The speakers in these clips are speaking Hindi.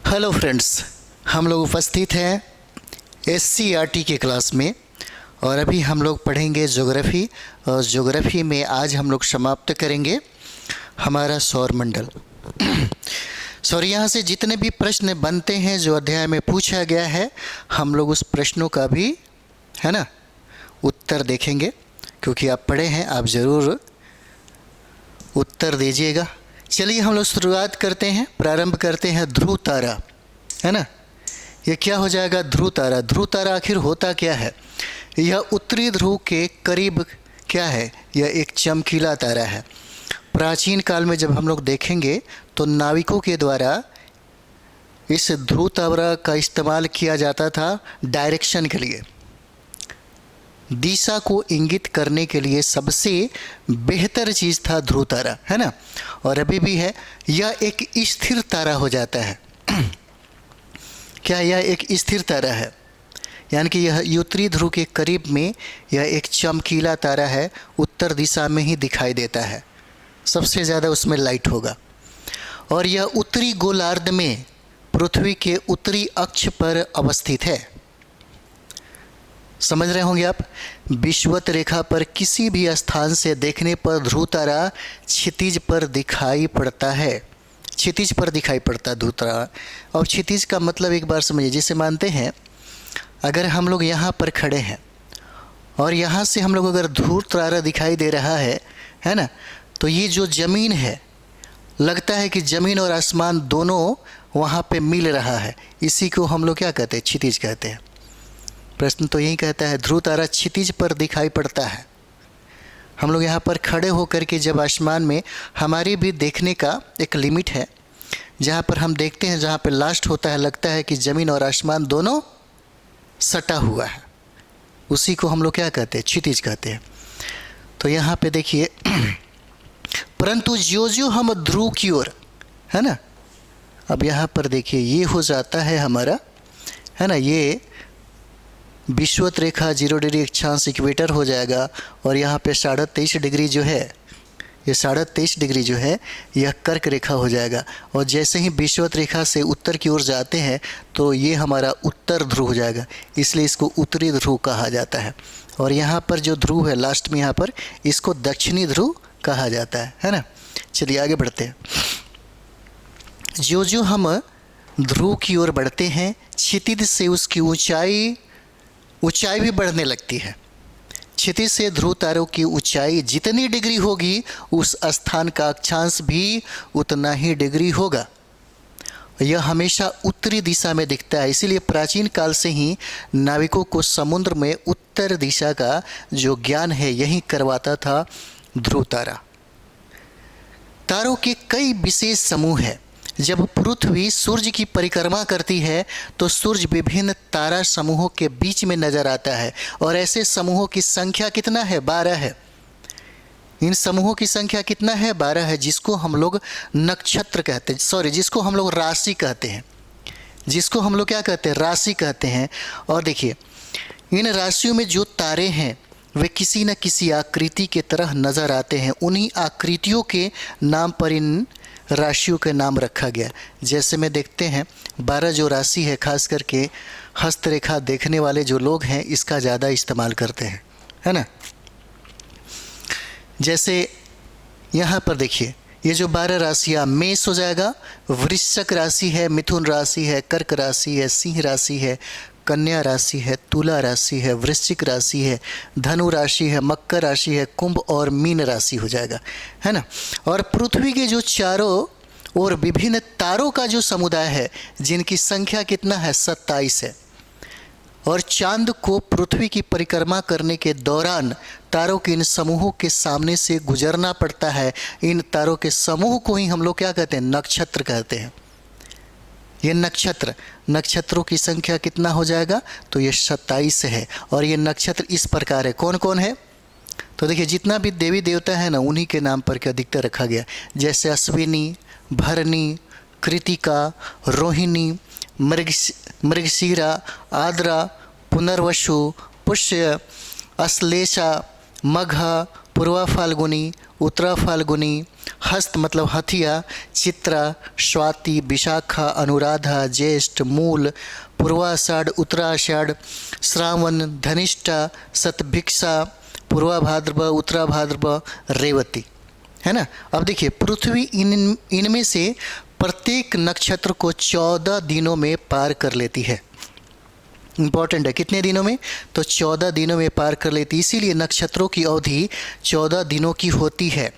हेलो फ्रेंड्स, हम लोग उपस्थित हैं SCERT के क्लास में और अभी हम लोग पढ़ेंगे ज्योग्राफी। और ज्योग्राफी में आज हम लोग समाप्त करेंगे हमारा सौरमंडल। सॉरी, यहाँ से जितने भी प्रश्न बनते हैं जो अध्याय में पूछा गया है, हम लोग उस प्रश्नों का भी है ना उत्तर देखेंगे, क्योंकि आप पढ़े हैं, आप ज़रूर उत्तर दीजिएगा। चलिए हम लोग शुरुआत करते हैं, प्रारंभ करते हैं ध्रुव तारा, है ना। ये क्या हो जाएगा? ध्रुव तारा। ध्रुव तारा आखिर होता क्या है? यह उत्तरी ध्रुव के करीब क्या है? यह एक चमकीला तारा है। प्राचीन काल में जब हम लोग देखेंगे तो नाविकों के द्वारा इस ध्रुव तारा का इस्तेमाल किया जाता था डायरेक्शन के लिए, दिशा को इंगित करने के लिए सबसे बेहतर चीज़ था ध्रुव तारा, है ना। और अभी भी है। यह एक स्थिर तारा हो जाता है। क्या यह एक स्थिर तारा है? यानी कि यह उत्तरी ध्रुव के करीब में यह एक चमकीला तारा है, उत्तर दिशा में ही दिखाई देता है, सबसे ज़्यादा उसमें लाइट होगा। और यह उत्तरी गोलार्ध में पृथ्वी के उत्तरी अक्ष पर अवस्थित है। समझ रहे होंगे आप। विषुवत रेखा पर किसी भी स्थान से देखने पर ध्रुव तारा क्षितिज पर दिखाई पड़ता है। क्षितिज पर दिखाई पड़ता है ध्रुव तारा। और क्षितिज का मतलब एक बार समझिए, जिसे मानते हैं अगर हम लोग यहाँ पर खड़े हैं और यहाँ से हम लोग अगर ध्रुव तारा दिखाई दे रहा है ना, तो ये जो ज़मीन है, लगता है कि ज़मीन और आसमान दोनों वहाँ पे मिल रहा है। इसी को हम लोग क्या कहते हैं? क्षितिज कहते हैं। प्रश्न तो यही कहता है, ध्रुव तारा क्षितिज पर दिखाई पड़ता है। हम लोग यहाँ पर खड़े होकर के जब आसमान में, हमारी भी देखने का एक लिमिट है, जहाँ पर हम देखते हैं, जहाँ पर लास्ट होता है, लगता है कि ज़मीन और आसमान दोनों सटा हुआ है। उसी को हम लोग क्या कहते हैं? क्षितिज कहते हैं। तो यहाँ पे देखिए, परंतु ज्यों-ज्यों हम ध्रुव की ओर, है ना, अब यहाँ पर देखिए ये हो जाता है हमारा, है ना, ये विषुवत रेखा 0 डिग्री अक्षांश इक्वेटर हो जाएगा। और यहाँ पे 23.5 डिग्री जो है, ये 23.5 डिग्री जो है, यह कर्क रेखा हो जाएगा। और जैसे ही विषुवत रेखा से उत्तर की ओर जाते हैं तो ये हमारा उत्तर ध्रुव हो जाएगा, इसलिए इसको उत्तरी ध्रुव कहा जाता है। और यहाँ पर जो ध्रुव है लास्ट में, यहाँ पर इसको दक्षिणी ध्रुव कहा जाता है ना। चलिए आगे बढ़ते हैं। जो हम ध्रुव की ओर बढ़ते हैं, क्षितिज से उसकी ऊंचाई भी बढ़ने लगती है। क्षितिज से ध्रुव तारों की ऊंचाई जितनी डिग्री होगी, उस स्थान का अक्षांश भी उतना ही डिग्री होगा। यह हमेशा उत्तरी दिशा में दिखता है। इसीलिए प्राचीन काल से ही नाविकों को समुद्र में उत्तर दिशा का जो ज्ञान है, यही करवाता था ध्रुव तारा। तारों के कई विशेष समूह हैं। जब पृथ्वी सूर्य की परिक्रमा करती है तो सूर्य विभिन्न तारा समूहों के बीच में नजर आता है। और ऐसे समूहों की संख्या कितना है? 12 है। इन समूहों की संख्या कितना है? 12 है, जिसको हम लोग नक्षत्र कहते हैं, सॉरी, जिसको हम लोग राशि कहते हैं। जिसको हम लोग क्या कहते हैं? राशि कहते हैं। और देखिए, इन राशियों में जो तारे हैं वे किसी न किसी आकृति के तरह नजर आते हैं। उन्हीं आकृतियों के नाम पर इन राशियों के नाम रखा गया। जैसे में देखते हैं 12 जो राशि है, खास करके हस्तरेखा देखने वाले जो लोग हैं, इसका ज़्यादा इस्तेमाल करते हैं, है ना। जैसे यहाँ पर देखिए, ये जो 12 राशियाँ, मेष हो जाएगा, वृश्चिक राशि है, मिथुन राशि है, कर्क राशि है, सिंह राशि है, कन्या राशि है, तुला राशि है, वृश्चिक राशि है, धनु राशि है, मकर राशि है, कुंभ और मीन राशि हो जाएगा, है ना। और पृथ्वी के जो चारों ओर विभिन्न तारों का जो समुदाय है, जिनकी संख्या कितना है? 27 है। और चांद को पृथ्वी की परिक्रमा करने के दौरान तारों के इन समूहों के सामने से गुजरना पड़ता है। इन तारों के समूह को ही हम लोग क्या कहते हैं? नक्षत्र कहते हैं। ये नक्षत्रों की संख्या कितना हो जाएगा? तो ये 27 है। और ये नक्षत्र इस प्रकार है। कौन कौन है? तो देखिए, जितना भी देवी देवता है ना, उन्हीं के नाम पर क्या अधिकतर रखा गया। जैसे अश्विनी, भरणी, कृतिका, रोहिणी, मृगशीरा, आद्रा, पुनर्वसु, पुष्य, अश्लेषा, मघा, पूर्वा फाल्गुनी, उत्तरा फाल्गुनी, हस्त मतलब हथिया, चित्रा, स्वाति, विशाखा, अनुराधा, ज्येष्ठ, मूल, पूर्वाषाढ़, उत्तराषाढ़, श्रावण, धनिष्ठा, शतभिक्षा, पूर्वा भाद्रपद, उत्तरा भाद्रपद, रेवती, है ना। अब देखिए पृथ्वी इनमें से प्रत्येक नक्षत्र को 14 दिनों में पार कर लेती है। इम्पॉर्टेंट है, कितने दिनों में? तो 14 दिनों में पार कर लेती, इसीलिए नक्षत्रों की अवधि 14 दिनों की होती है।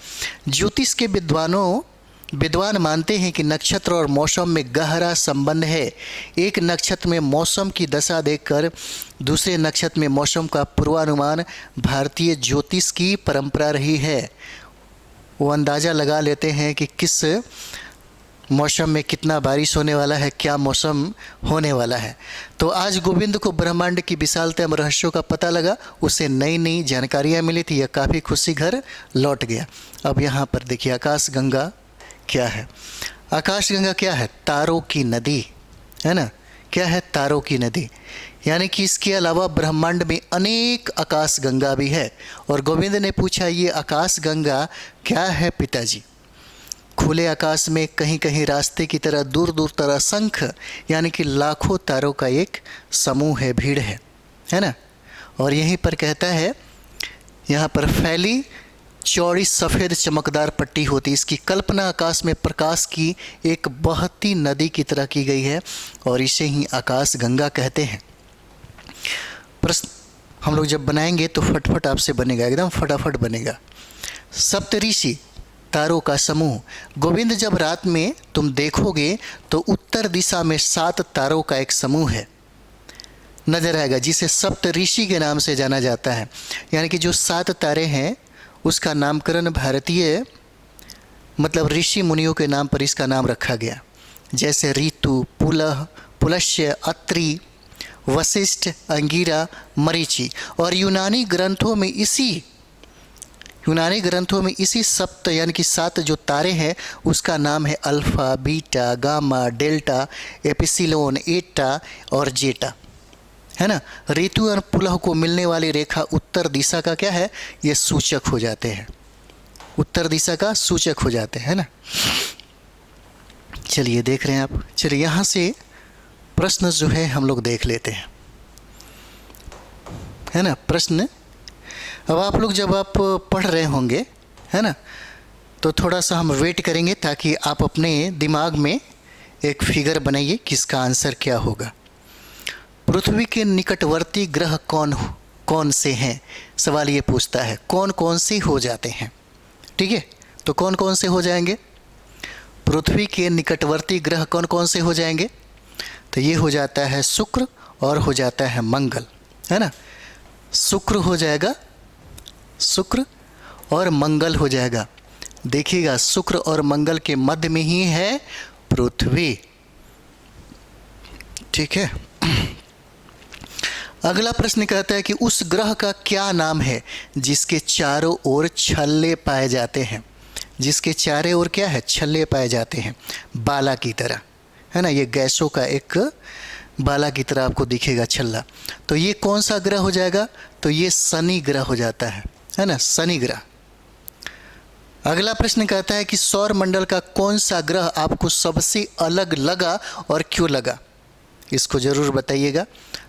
ज्योतिष के विद्वान मानते हैं कि नक्षत्र और मौसम में गहरा संबंध है। एक नक्षत्र में मौसम की दशा देखकर दूसरे नक्षत्र में मौसम का पूर्वानुमान भारतीय ज्योतिष की परंपरा रही है। वो अंदाज़ा लगा लेते हैं कि किस मौसम में कितना बारिश होने वाला है, क्या मौसम होने वाला है। तो आज गोविंद को ब्रह्मांड की विशालता एवं रहस्यों का पता लगा, उसे नई नई जानकारियाँ मिली थी, यह काफ़ी खुशी घर लौट गया। अब यहाँ पर देखिए आकाश गंगा क्या है। आकाश गंगा क्या है? तारों की नदी, है ना। क्या है? तारों की नदी। यानी कि इसके अलावा ब्रह्मांड में अनेक आकाश गंगा भी है। और गोविंद ने पूछा, ये आकाश गंगा क्या है पिताजी? खुले आकाश में कहीं कहीं रास्ते की तरह दूर दूर तरह शंख यानी कि लाखों तारों का एक समूह है, भीड़ है ना। और यहीं पर कहता है, यहाँ पर फैली चौड़ी सफ़ेद चमकदार पट्टी होती, इसकी कल्पना आकाश में प्रकाश की एक बहती नदी की तरह की गई है और इसे ही आकाश गंगा कहते हैं। प्रश्न हम लोग जब बनाएंगे तो फटफट आपसे बनेगा, एकदम फटाफट बनेगा। सप्तऋषि तारों का समूह। गोविंद जब रात में तुम देखोगे तो उत्तर दिशा में 7 तारों का एक समूह है, नजर आएगा, जिसे सप्तऋषि के नाम से जाना जाता है। यानी कि जो 7 तारे हैं उसका नामकरण भारतीय मतलब ऋषि मुनियों के नाम पर इसका नाम रखा गया, जैसे ऋतु, पुलह, पुलस्त्य, अत्रि, वशिष्ठ, अंगिरा, मरीचि। और यूनानी ग्रंथों में इसी सप्त यानी कि 7 जो तारे हैं उसका नाम है alpha, beta, gamma, delta, epsilon, एटा और जेटा, है ना। ऋतु और पुलह को मिलने वाली रेखा उत्तर दिशा का क्या है? ये सूचक हो जाते हैं, उत्तर दिशा का सूचक हो जाते हैं ना। चलिए देख रहे हैं आप। चलिए यहाँ से प्रश्न जो है हम लोग देख लेते हैं, है ना। प्रश्न अब आप लोग जब आप पढ़ रहे होंगे, है ना, तो थोड़ा सा हम वेट करेंगे ताकि आप अपने दिमाग में एक फिगर बनाइए कि इसका आंसर क्या होगा। पृथ्वी के निकटवर्ती ग्रह कौन से हैं? सवाल ये पूछता है कौन कौन से हो जाते हैं। ठीक है, तो कौन कौन से हो जाएंगे? पृथ्वी के निकटवर्ती ग्रह कौन कौन से हो जाएंगे? तो ये हो जाता है शुक्र और हो जाता है मंगल, है ना। शुक्र हो जाएगा, शुक्र और मंगल हो जाएगा। देखिएगा शुक्र और मंगल के मध्य में ही है पृथ्वी। ठीक है। अगला प्रश्न कहता है कि उस ग्रह का क्या नाम है जिसके चारों ओर छल्ले पाए जाते हैं? जिसके चारों ओर क्या है? छल्ले पाए जाते हैं, बाला की तरह, है ना। ये गैसों का एक बाला की तरह आपको दिखेगा छल्ला। तो ये कौन सा ग्रह हो जाएगा? तो ये शनि ग्रह हो जाता है ना, शनि ग्रह। अगला प्रश्न कहता है कि सौर मंडल का कौन सा ग्रह आपको सबसे अलग लगा और क्यों लगा? इसको ज़रूर बताइएगा।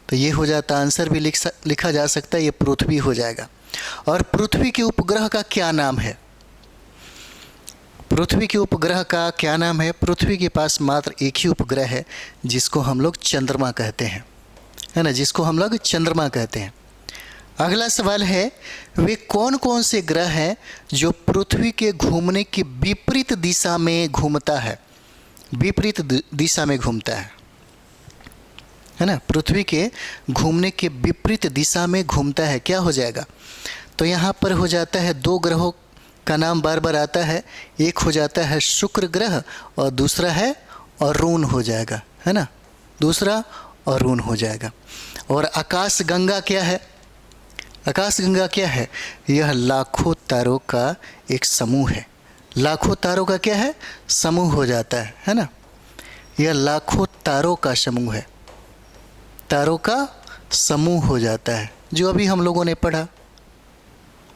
तो ये हो जाता, आंसर भी लिखा जा सकता है, ये पृथ्वी हो जाएगा। और पृथ्वी के उपग्रह का क्या नाम है? पृथ्वी के उपग्रह का क्या नाम है? पृथ्वी के पास मात्र एक ही उपग्रह है जिसको हम लोग चंद्रमा कहते हैं, है ना, जिसको हम लोग चंद्रमा कहते हैं। अगला सवाल है वे कौन कौन से ग्रह हैं जो पृथ्वी के घूमने की विपरीत दिशा में घूमता है? विपरीत दिशा में घूमता है ना, पृथ्वी के घूमने के विपरीत दिशा में घूमता है। क्या हो जाएगा? तो यहाँ पर हो जाता है 2 ग्रहों का नाम बार बार आता है। एक हो जाता है शुक्र ग्रह और दूसरा है अरुण हो जाएगा, है ना, दूसरा अरुण हो जाएगा। और आकाश गंगा क्या है? आकाश गंगा क्या है? यह लाखों तारों का एक समूह है। लाखों तारों का क्या है? समूह हो जाता है ना। यह लाखों तारों का समूह है, तारों का समूह हो जाता है, जो अभी हम लोगों ने पढ़ा।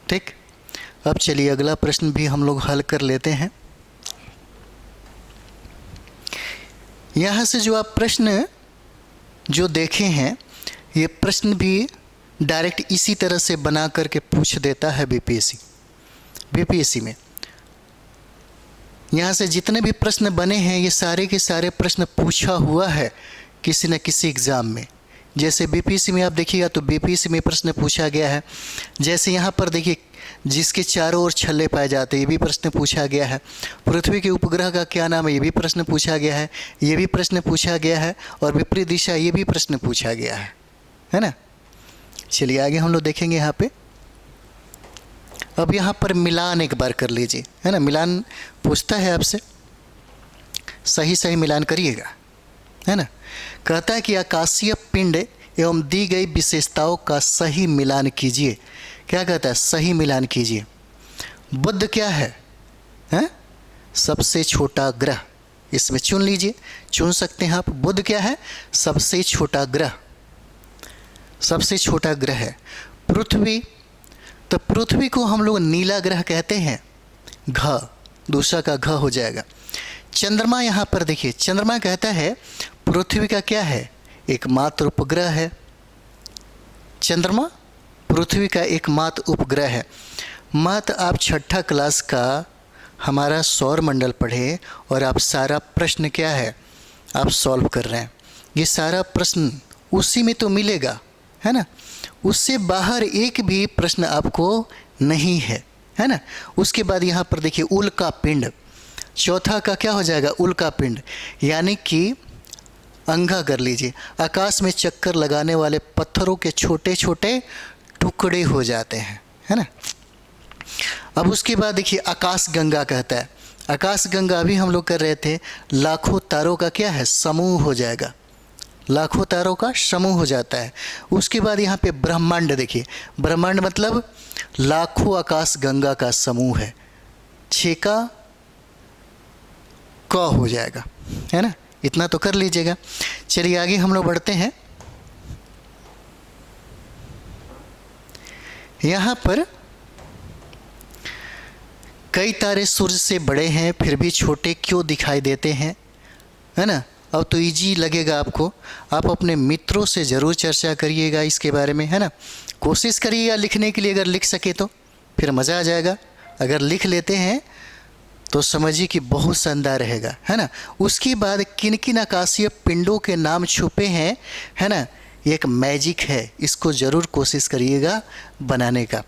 ठीक। अब चलिए अगला प्रश्न भी हम लोग हल कर लेते हैं। यहाँ से जो आप प्रश्न जो देखे हैं, ये प्रश्न भी डायरेक्ट इसी तरह से बना करके पूछ देता है बीपीएससी में। यहाँ से जितने भी प्रश्न बने हैं ये सारे के सारे प्रश्न पूछा हुआ है किसी न किसी एग्ज़ाम में। जैसे बीपीएससी में आप देखिएगा तो बीपीएससी में प्रश्न पूछा गया है। जैसे यहाँ पर देखिए, जिसके चारों ओर छल्ले पाए जाते हैं, ये भी प्रश्न पूछा गया है। पृथ्वी के उपग्रह का क्या नाम है, ये भी प्रश्न पूछा गया है। ये भी प्रश्न पूछा गया है। और विपरीत दिशा, ये भी प्रश्न पूछा गया है ना। चलिए आगे हम लोग देखेंगे यहाँ पे। अब यहाँ पर मिलान एक बार कर लीजिए, है ना। मिलान पूछता है आपसे, सही मिलान करिएगा, है ना। कहता है कि आकाशीय पिंड एवं दी गई विशेषताओं का सही मिलान कीजिए। क्या कहता है, सही मिलान कीजिए। बुध क्या है, सबसे छोटा ग्रह। इसमें चुन लीजिए, चुन सकते हैं आप। बुध क्या है, सबसे छोटा ग्रह, सबसे छोटा ग्रह है। पृथ्वी, तो पृथ्वी को हम लोग नीला ग्रह कहते हैं, घ, दूसरा का घ हो जाएगा। चंद्रमा, यहाँ पर देखिए, चंद्रमा कहता है पृथ्वी का क्या है, एकमात्र उपग्रह है। चंद्रमा पृथ्वी का एकमात्र उपग्रह है। मत आप छठा क्लास का हमारा सौर मंडल पढ़े और आप सारा प्रश्न क्या है आप सॉल्व कर रहे हैं। ये सारा प्रश्न उसी में तो मिलेगा, है ना। उससे बाहर एक भी प्रश्न आपको नहीं है ना। उसके बाद यहाँ पर देखिए उल्का पिंड, चौथा का क्या हो जाएगा, उल्का पिंड, यानी कि अंगा कर लीजिए, आकाश में चक्कर लगाने वाले पत्थरों के छोटे छोटे टुकड़े हो जाते हैं, है ना। अब उसके बाद देखिए आकाश गंगा कहता है, आकाश गंगा भी हम लोग कर रहे थे, लाखों तारों का क्या है, समूह हो जाएगा, लाखों तारों का समूह हो जाता है। उसके बाद यहाँ पे ब्रह्मांड देखिए, ब्रह्मांड मतलब लाखों आकाश गंगा का समूह है, छः का क हो जाएगा, है ना। इतना तो कर लीजिएगा। चलिए आगे हम लोग बढ़ते हैं। यहाँ पर कई तारे सूर्य से बड़े हैं फिर भी छोटे क्यों दिखाई देते हैं, है ना। अब तो इजी लगेगा आपको, आप अपने मित्रों से ज़रूर चर्चा करिएगा इसके बारे में, है ना। कोशिश करिएगा लिखने के लिए, अगर लिख सके तो फिर मज़ा आ जाएगा। अगर लिख लेते हैं तो समझिए कि बहुत शानदार रहेगा, है ना। उसके बाद किन किन आकाशीय पिंडों के नाम छुपे हैं, है ना। ये एक मैजिक है, इसको ज़रूर कोशिश करिएगा बनाने का।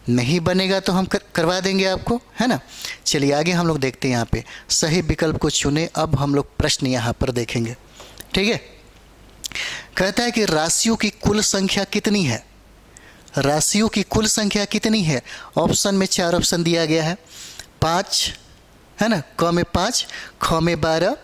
नहीं बनेगा तो हम करवा देंगे आपको, है ना। चलिए आगे हम लोग देखते हैं। यहाँ पे सही विकल्प को चुने। अब हम लोग प्रश्न यहाँ पर देखेंगे, ठीक है। कहता है कि राशियों की कुल संख्या कितनी है, राशियों की कुल संख्या कितनी है। ऑप्शन में 4 ऑप्शन दिया गया है, 5, है ना, क में 5, ख में 12,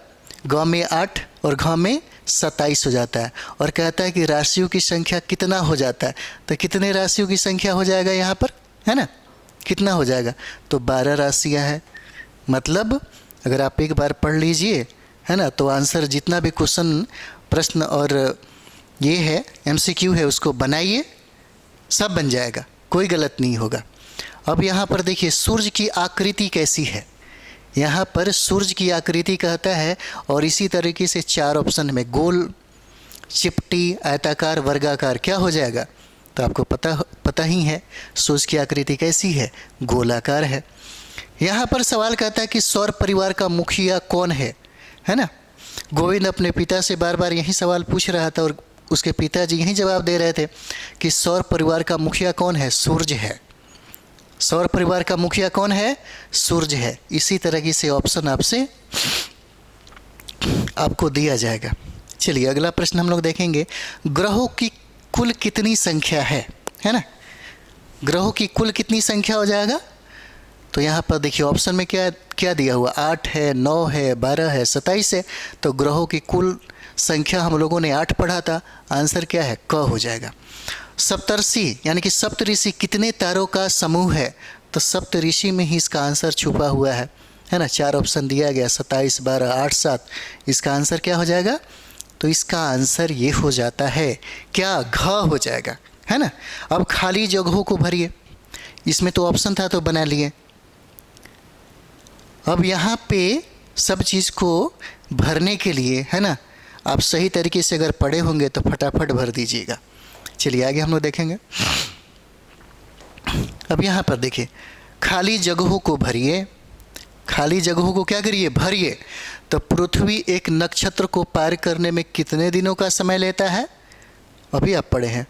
ग में 8 और घ में 27 हो जाता है। और कहता है कि राशियों की संख्या कितना हो जाता है, तो कितने राशियों की संख्या हो जाएगा यहाँ पर, है ना, कितना हो जाएगा, तो 12 राशियाँ हैं। मतलब अगर आप एक बार पढ़ लीजिए, है ना, तो आंसर जितना भी क्वेश्चन प्रश्न और ये है MCQ है उसको बनाइए, सब बन जाएगा, कोई गलत नहीं होगा। अब यहाँ पर देखिए सूर्य की आकृति कैसी है, यहाँ पर सूर्य की आकृति कहता है और इसी तरीके से 4 ऑप्शन में गोल, चिपटी, आयताकार, वर्गाकार क्या हो जाएगा, तो आपको पता ही है सूर्य की आकृति कैसी है, गोलाकार है। यहाँ पर सवाल कहता है कि सौर परिवार का मुखिया कौन है ना। गोविंद अपने पिता से बार बार यही सवाल पूछ रहा था और उसके पिताजी यही जवाब दे रहे थे कि सौर परिवार का मुखिया कौन है, सूर्य है। सौर परिवार का मुखिया कौन है, सूर्य है। इसी तरह से ऑप्शन आपसे आपको दिया जाएगा। चलिए अगला प्रश्न हम लोग देखेंगे, ग्रहों की कुल कितनी संख्या है ना। ग्रहों की कुल कितनी संख्या हो जाएगा, तो यहाँ पर देखिए ऑप्शन में क्या दिया हुआ, 8 है, 9 है, 12 है, 27 है। तो ग्रहों की कुल संख्या हम लोगों ने 8 पढ़ा था, आंसर क्या है, क हो जाएगा। सप्तर्षि यानी कि सप्तऋषि कितने तारों का समूह है, तो सप्तऋषि में ही इसका आंसर छुपा हुआ है ना। 4 ऑप्शन दिया गया, 27, 12, 8, 7। इसका आंसर क्या हो जाएगा, तो इसका आंसर ये हो जाता है क्या, घ हो जाएगा, है ना। अब खाली जगहों को भरिए, इसमें तो ऑप्शन था तो बना लिए। अब यहाँ पे सब चीज़ को भरने के लिए, है ना, आप सही तरीके से अगर पढ़े होंगे तो फटाफट भर दीजिएगा। चलिए आगे हम लोग देखेंगे। अब यहाँ पर देखिए, खाली जगहों को भरिए, खाली जगहों को क्या करिए, भरिए। तो पृथ्वी एक नक्षत्र को पार करने में कितने दिनों का समय लेता है? अभी आप पढ़े हैं,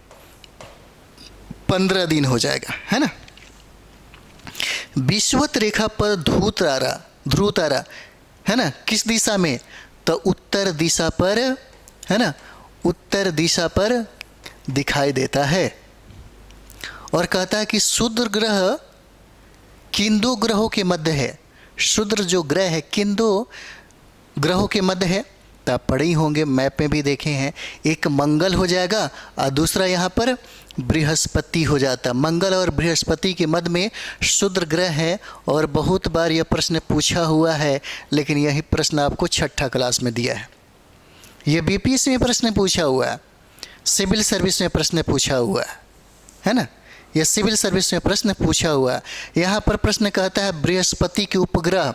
15 दिन हो जाएगा, है ना। विषुवत रेखा पर ध्रुव तारा है ना, किस दिशा में? तो उत्तर दिशा पर, है ना, उत्तर दिशा पर दिखाई देता है। और कहता है कि क्षुद्र ग्रह किन दो ग्रहों के मध्य है? क्षुद्र जो ग्रह है किन दो ग्रहों के मध्य है? तो आप पढ़े ही होंगे, मैप में भी देखे हैं। एक मंगल हो जाएगा और दूसरा यहाँ पर बृहस्पति हो जाता। मंगल और बृहस्पति के मध्य में क्षुद्र ग्रह है। और बहुत बार यह प्रश्न पूछा हुआ है, लेकिन यही प्रश्न आपको छठा क्लास में दिया है। यह बीपीएससी में प्रश्न पूछा हुआ है, सिविल सर्विस में प्रश्न पूछा हुआ है ना। यह सिविल सर्विस में प्रश्न पूछा हुआ है। यहाँ पर प्रश्न कहता है बृहस्पति के उपग्रह।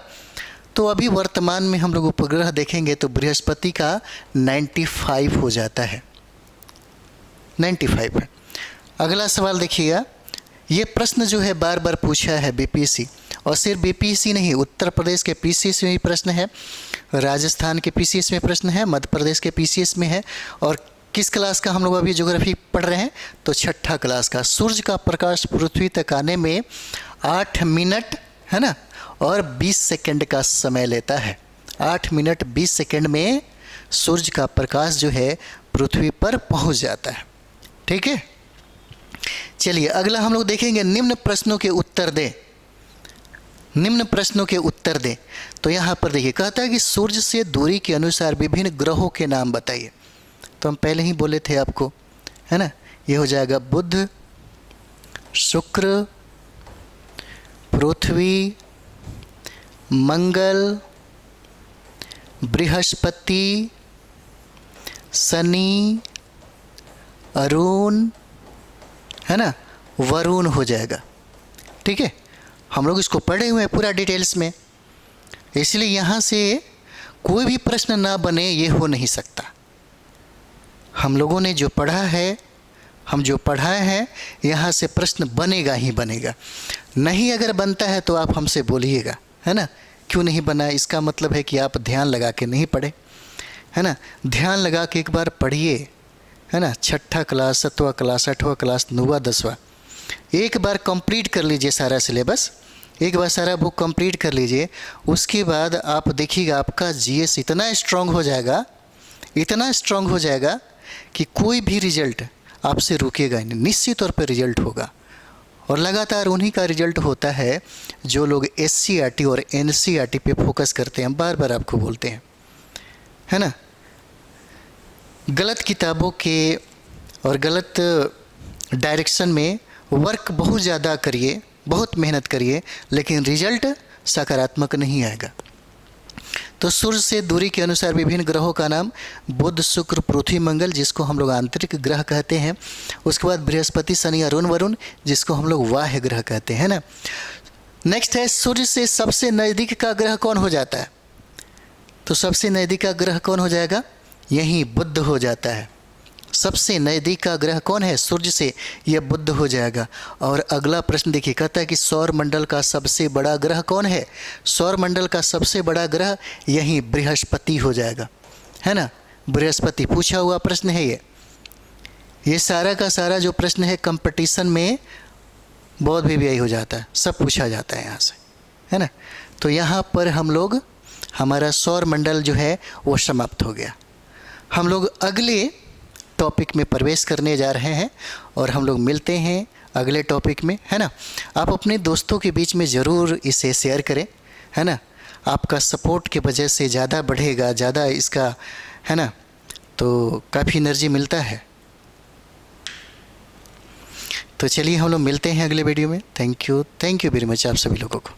तो अभी वर्तमान में हम लोग उपग्रह देखेंगे तो बृहस्पति का 95 हो जाता है, 95 है। अगला सवाल देखिएगा, ये प्रश्न जो है बार बार पूछा है बीपीएससी, और सिर्फ बीपीएससी नहीं, उत्तर प्रदेश के पीसीएस में भी प्रश्न है, राजस्थान के पीसीएस में प्रश्न है, मध्य प्रदेश के पीसीएस में है। और किस क्लास का हम लोग अभी ज्योग्राफी पढ़ रहे हैं? तो छठा क्लास का। सूर्य का प्रकाश पृथ्वी तक आने में 8 मिनट, है ना, और 20 सेकंड का समय लेता है। 8 मिनट 20 सेकंड में सूर्य का प्रकाश जो है पृथ्वी पर पहुंच जाता है। ठीक है, चलिए अगला हम लोग देखेंगे, निम्न प्रश्नों के उत्तर दें। निम्न प्रश्नों के उत्तर दें। तो यहाँ पर देखिए, कहता है कि सूर्य से दूरी के अनुसार विभिन्न ग्रहों के नाम बताइए। तो हम पहले ही बोले थे आपको, है ना, ये हो जाएगा बुध, शुक्र, पृथ्वी, मंगल, बृहस्पति, शनि, अरुण, है ना, वरुण हो जाएगा। ठीक है, हम लोग इसको पढ़े हुए हैं पूरा डिटेल्स में, इसलिए यहाँ से कोई भी प्रश्न ना बने ये हो नहीं सकता। हम लोगों ने जो पढ़ा है, हम जो पढ़ाए हैं, यहाँ से प्रश्न बनेगा ही बनेगा। नहीं अगर बनता है तो आप हमसे बोलिएगा, है ना, क्यों नहीं बना। इसका मतलब है कि आप ध्यान लगा के नहीं पढ़े, है ना। ध्यान लगा के एक बार पढ़िए, है ना। छठा क्लास, सातवां क्लास, आठवां क्लास, 9वां 10वां एक बार कंप्लीट कर लीजिए सारा सिलेबस, एक बार सारा बुक कंप्लीट कर लीजिए। उसके बाद आप देखिएगा आपका जीएस इतना स्ट्रांग हो जाएगा, इतना स्ट्रांग हो जाएगा कि कोई भी रिजल्ट आपसे रुकेगा नहीं, निश्चित तौर पर रिजल्ट होगा। और लगातार उन्हीं का रिजल्ट होता है जो लोग एससीईआरटी और एनसीईआरटी पे फोकस करते हैं। बार बार आपको बोलते हैं, है ना। गलत किताबों के और गलत डायरेक्शन में वर्क बहुत ज़्यादा करिए, बहुत मेहनत करिए, लेकिन रिजल्ट सकारात्मक नहीं आएगा। तो सूर्य से दूरी के अनुसार विभिन्न ग्रहों का नाम बुध, शुक्र, पृथ्वी, मंगल, जिसको हम लोग आंतरिक ग्रह कहते हैं। उसके बाद बृहस्पति, शनि, अरुण, वरुण, जिसको हम लोग बाह्य ग्रह कहते हैं ना। नेक्स्ट है, सूर्य से सबसे नज़दीक का ग्रह कौन हो जाता है? तो सबसे नज़दीक का ग्रह कौन हो जाएगा? यही बुध हो जाता है। सबसे नज़दीक का ग्रह कौन है सूर्य से? यह बुध हो जाएगा। और अगला प्रश्न देखिए, कहता है कि सौर मंडल का सबसे बड़ा ग्रह कौन है? सौर मंडल का सबसे बड़ा ग्रह यही बृहस्पति हो जाएगा, है ना। बृहस्पति पूछा हुआ प्रश्न है ये सारा का सारा जो प्रश्न है कंपटीशन में बहुत भी यही हो जाता है, सब पूछा जाता है यहाँ से, है ना। तो यहाँ पर हम लोग, हमारा सौर मंडल जो है वो समाप्त हो गया। हम लोग अगले टॉपिक में प्रवेश करने जा रहे हैं और हम लोग मिलते हैं अगले टॉपिक में, है ना। आप अपने दोस्तों के बीच में ज़रूर इसे शेयर करें, है ना। आपका सपोर्ट के वजह से ज़्यादा बढ़ेगा, ज़्यादा इसका, है ना, तो काफ़ी एनर्जी मिलता है। तो चलिए हम लोग मिलते हैं अगले वीडियो में। थैंक यू वेरी मच आप सभी लोगों को।